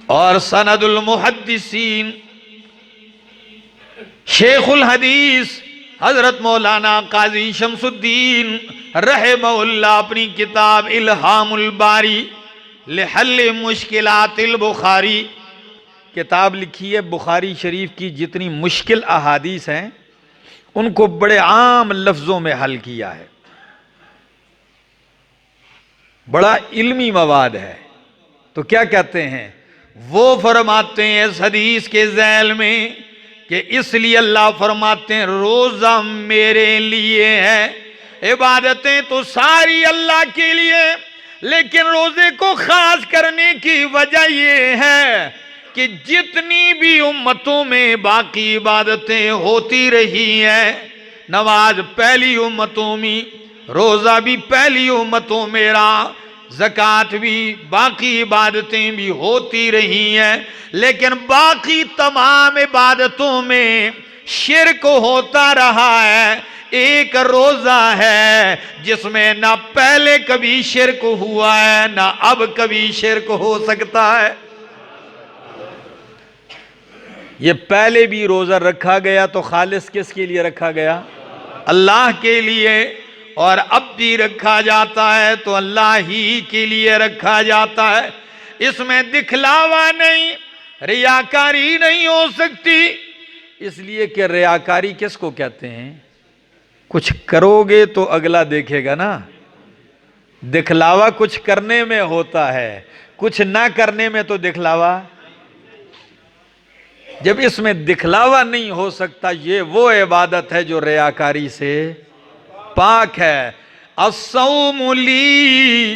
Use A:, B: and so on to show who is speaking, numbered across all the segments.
A: और सनदुल मुहद्दिसीन शेखुल हदीस हजरत मौलाना काजी शमसुद्दीन रहमहुल्लाह अपनी किताब इल्हामुल बारी लिहल मुश्किलातिल बुखारी किताब लिखी है। बुखारी शरीफ की जितनी मुश्किल अहादीस हैं उनको बड़े आम लफ्जों में हल किया है। बड़ा इल्मी मवाद है। तो क्या कहते हैं वो, फरमाते हैं इस हदीस के झैल में कि इसलिए अल्लाह फरमाते हैं रोजा मेरे लिए है। इबादतें तो सारी अल्लाह के लिए, लेकिन रोजे को खास करने की वजह यह है कि जितनी भी उम्मतों में बाकी इबादतें होती रही हैं, नमाज पहली उम्मतों में, रोजा भी पहली उम्मतों में रहा, ज़कात भी, बाकी इबादतें भी होती रही हैं, लेकिन बाकी तमाम इबादतों में शिरक होता रहा है। एक रोजा है जिसमें ना पहले कभी शिरक हुआ है ना अब कभी शिरक हो सकता है। ये पहले भी रोजा रखा गया तो खालिस किसके लिए रखा गया? अल्लाह के लिए। और अब भी रखा जाता है तो अल्लाह ही के लिए रखा जाता है। इसमें दिखलावा नहीं, रियाकारी नहीं हो सकती, इसलिए कि रियाकारी किसको कहते हैं? कुछ करोगे तो अगला देखेगा ना। दिखलावा कुछ करने में होता है, कुछ ना करने में तो दिखलावा। जब इसमें दिखलावा नहीं हो सकता, ये वो इबादत है जो रियाकारी से पाक है। अस्सौमु ली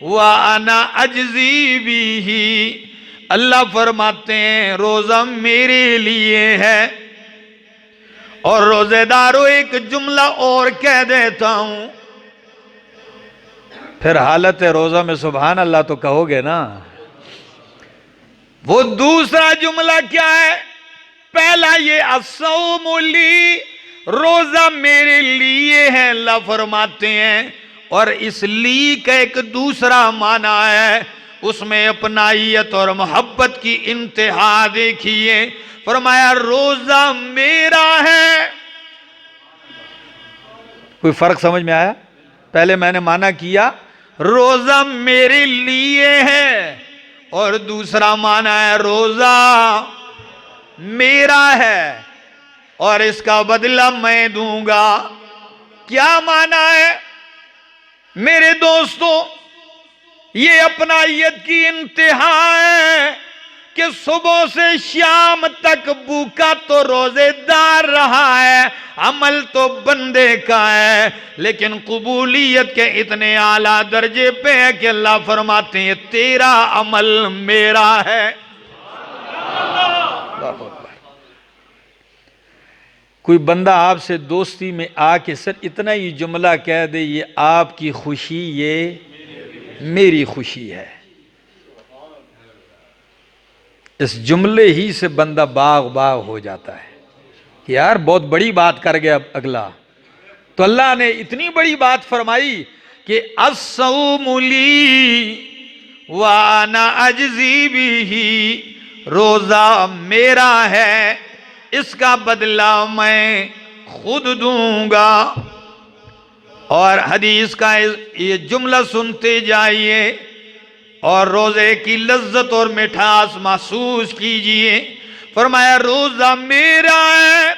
A: व अना अजज़ी बिही, अल्लाह फरमाते हैं रोजा मेरे लिए है। और रोजेदारों एक जुमला और कह देता हूं, फिर हालत रोजा में सुभान अल्लाह तो कहोगे ना। वो दूसरा जुमला क्या है? पहला ये अस्सौमु ली, रोजा मेरे लिए है, अल्लाह फरमाते हैं। और इस ली का एक दूसरा माना है, उसमें अपनाइयत और मोहब्बत की इंतहा देखिए। फरमाया रोजा मेरा है। कोई फर्क समझ में आया? पहले मैंने माना किया रोजा मेरे लिए है, और दूसरा माना है रोजा मेरा है और इसका बदला मैं दूंगा। क्या माना है मेरे दोस्तों? ये अपनाइयत की इंतहा है कि सुबह से शाम तक भूखा तो रोजेदार रहा है, अमल तो बंदे का है, लेकिन कबूलियत के इतने आला दर्जे पे है कि अल्लाह फरमाते हैं तेरा अमल मेरा है। कोई बंदा आपसे दोस्ती में आके सर इतना ही जुमला कह दे, ये आपकी खुशी, ये मेरी खुशी है, इस जुमले ही से बंदा बाग बाग हो जाता है कि यार बहुत बड़ी बात कर गया अगला। तो अल्लाह ने इतनी बड़ी बात फरमाई कि अस्सौमु ली व अना अजज़ी बिही, रोजा मेरा है, इसका बदला मैं खुद दूंगा। और हदीस का ये जुमला सुनते जाइए और रोजे की लज्जत और मिठास महसूस कीजिए। फरमाया रोजा मेरा है,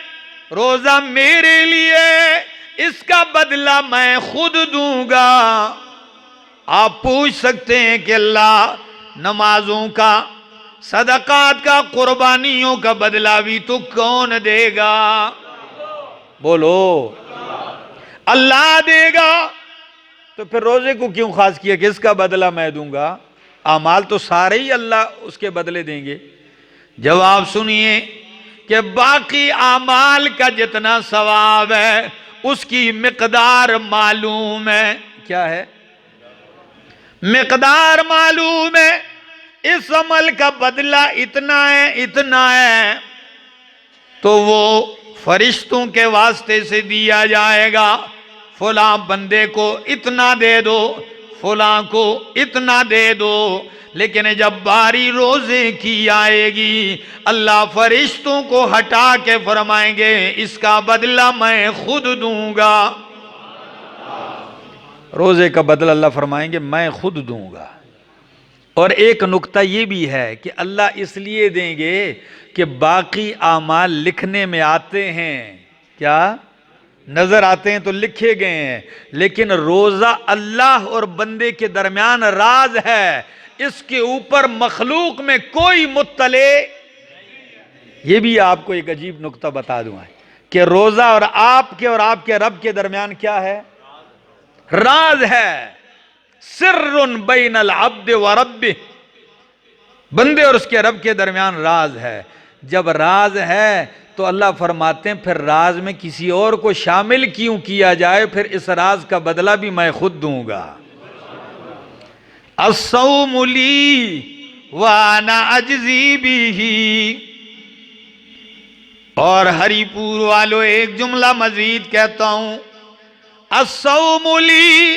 A: रोजा मेरे लिए, इसका बदला मैं खुद दूंगा। आप पूछ सकते हैं कि अल्लाह नमाजों का, सदकात का, कुर्बानियों का बदला भी तो कौन देगा? बोलो अल्लाह देगा। तो फिर रोजे को क्यों खास किया कि इसका बदला मैं दूंगा? अमाल तो सारे ही अल्लाह उसके बदले देंगे। जवाब सुनिए कि बाकी अमाल का जितना सवाब है उसकी मिकदार मालूम है। क्या है? मिकदार मालूम है। इस अमल का बदला इतना है, इतना है, तो वो फरिश्तों के वास्ते से दिया जाएगा। फला बंदे को इतना दे दो, फलां को इतना दे दो। लेकिन जब बारी रोजे की आएगी, अल्लाह फरिश्तों को हटा के फरमाएंगे इसका बदला मैं खुद दूंगा। रोजे का बदला अल्लाह फरमाएंगे मैं खुद दूंगा। और एक नुक्ता ये भी है कि अल्लाह इसलिए देंगे कि बाकी आमाल लिखने में आते हैं, क्या नजर आते हैं तो लिखे गए हैं, लेकिन रोजा अल्लाह और बंदे के दरमियान राज है, इसके ऊपर मखलूक में कोई मुत्तले। ये भी आपको एक अजीब नुक्ता बता दूं कि रोजा और आपके रब के दरमियान क्या है, राज है। सिर्रुन बैनल अब्द व रब्बिह, बंदे और उसके रब के दरमियान राज है। जब राज है तो अल्लाह फरमाते हैं फिर राज में किसी और को शामिल क्यों किया जाए, फिर इस राज का बदला भी मैं खुद दूंगा। अस्सौमु ली व अना अजज़ी बिही। और हरिपुर वालों एक जुमला मजीद कहता हूं, अस्सौमु ली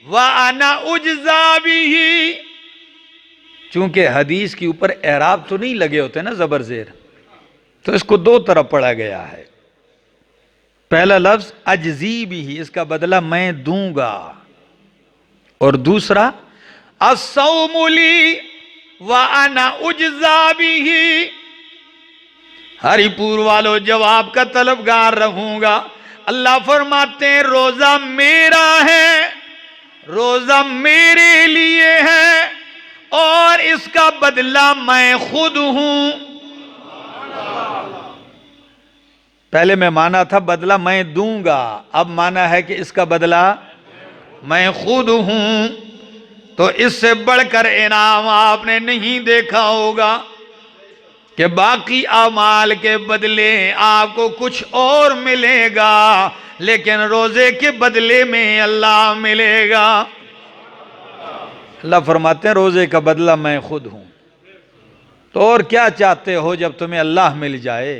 A: व अना उज्जा बिही। चूंकि हदीस के ऊपर एराब तो नहीं लगे होते ना जबर जेर, तो इसको दो तरफ पढ़ा गया है। पहला लफ्ज अजज़ी बिही, इसका बदला मैं दूंगा, और दूसरा अस्सौमु ली व अना उज्जा बिही। हरिपुर वालों जवाब का तलबगार रहूंगा। अल्लाह फरमाते हैं रोजा मेरा है, रोजा मेरे लिए है, और इसका बदला मैं खुद हूं। पहले मैं माना था बदला मैं दूंगा, अब माना है कि इसका बदला मैं खुद हूं। तो इससे बढ़कर इनाम आपने नहीं देखा होगा कि बाकी अमाल के बदले आपको कुछ और मिलेगा, लेकिन रोजे के बदले में अल्लाह मिलेगा। अल्लाह फरमाते हैं रोजे का बदला मैं खुद हूं। तो और क्या चाहते हो जब तुम्हें अल्लाह मिल जाए।